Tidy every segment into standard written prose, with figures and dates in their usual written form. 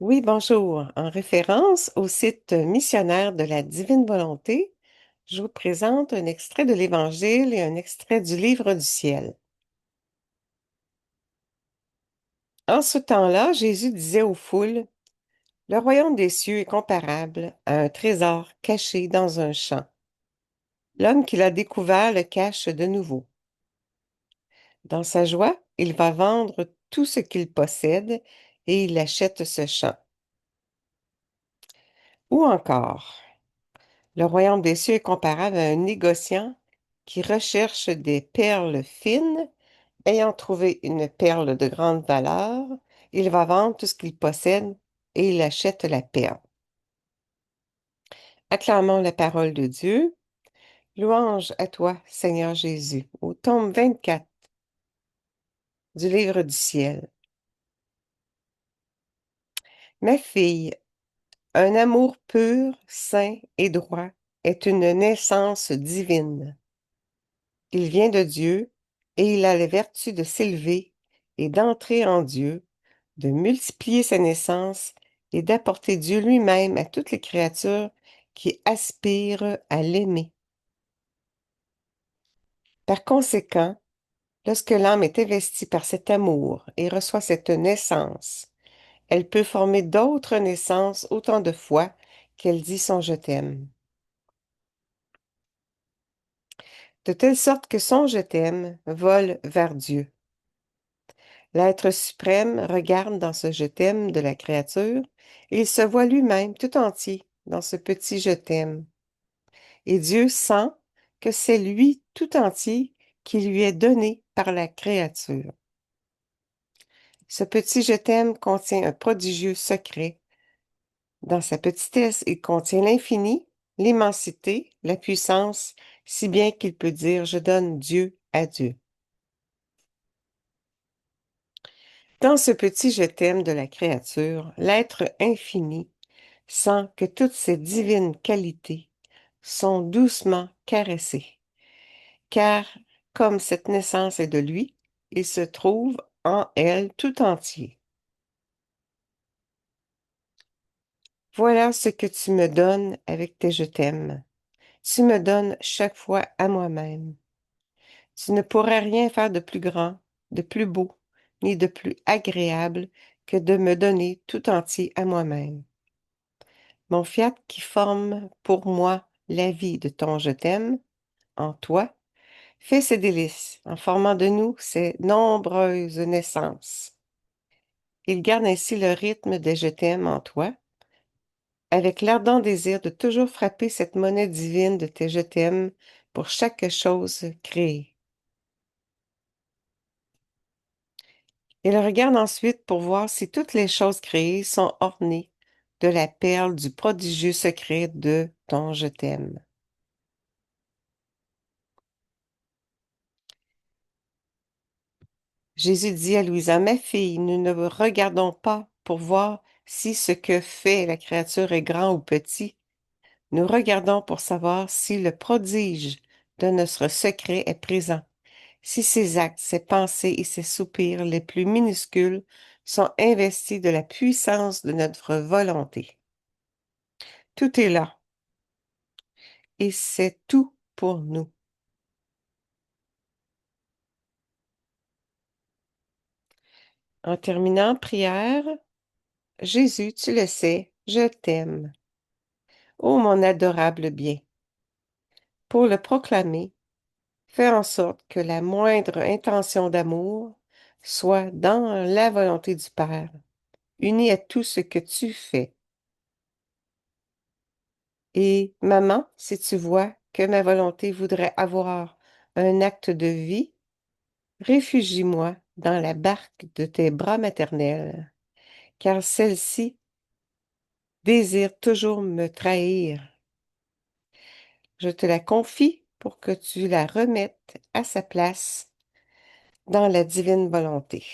Oui, bonjour. En référence au site missionnaire de la Divine Volonté, je vous présente un extrait de l'Évangile et un extrait du Livre du ciel. En ce temps-là, Jésus disait aux foules, le royaume des cieux est comparable à un trésor caché dans un champ. L'homme qui l'a découvert le cache de nouveau. Dans sa joie, il va vendre tout ce qu'il possède et il achète ce champ. Ou encore, le royaume des cieux est comparable à un négociant qui recherche des perles fines. Ayant trouvé une perle de grande valeur, il va vendre tout ce qu'il possède et il achète la perle. Acclamons la parole de Dieu. Louange à toi, Seigneur Jésus. Au tome 24 du livre du ciel. Ma fille, un amour pur, saint et droit est une naissance divine. Il vient de Dieu et il a la vertu de s'élever et d'entrer en Dieu, de multiplier sa naissance et d'apporter Dieu lui-même à toutes les créatures qui aspirent à l'aimer. Par conséquent, lorsque l'âme est investie par cet amour et reçoit cette naissance, elle peut former d'autres naissances autant de fois qu'elle dit son je t'aime. De telle sorte que son je t'aime vole vers Dieu. L'être suprême regarde dans ce je t'aime de la créature et il se voit lui-même tout entier dans ce petit je t'aime. Et Dieu sent que c'est lui tout entier qui lui est donné par la créature. Ce petit je t'aime contient un prodigieux secret. Dans sa petitesse, il contient l'infini, l'immensité, la puissance, si bien qu'il peut dire je donne Dieu à Dieu. Dans ce petit je t'aime de la créature, l'être infini sent que toutes ces divines qualités sont doucement caressées, car comme cette naissance est de lui, il se trouve en elle tout entier. Voilà ce que tu me donnes avec tes je t'aime. Tu me donnes chaque fois à moi-même. Tu ne pourrais rien faire de plus grand, de plus beau, ni de plus agréable que de me donner tout entier à moi-même. Mon fiat qui forme pour moi la vie de ton je t'aime, en toi, fait ses délices en formant de nous ces nombreuses naissances. Il garde ainsi le rythme des je t'aime en toi, avec l'ardent désir de toujours frapper cette monnaie divine de tes je t'aime pour chaque chose créée. Il regarde ensuite pour voir si toutes les choses créées sont ornées de la perle du prodigieux secret de ton je t'aime. Jésus dit à Louisa, ma fille, nous ne regardons pas pour voir si ce que fait la créature est grand ou petit. Nous regardons pour savoir si le prodige de notre secret est présent, si ses actes, ses pensées et ses soupirs les plus minuscules sont investis de la puissance de notre volonté. Tout est là, et c'est tout pour nous. En terminant, prière, Jésus, tu le sais, je t'aime. Ô mon adorable bien, pour le proclamer, fais en sorte que la moindre intention d'amour soit dans la volonté du Père, unie à tout ce que tu fais. Et maman, si tu vois que ma volonté voudrait avoir un acte de vie, réfugie-moi dans la barque de tes bras maternels, car celle-ci désire toujours me trahir. Je te la confie pour que tu la remettes à sa place dans la divine volonté.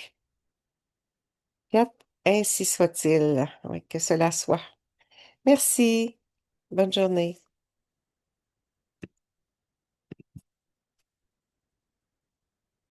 Ainsi soit-il. Oui, que cela soit. Merci. Bonne journée.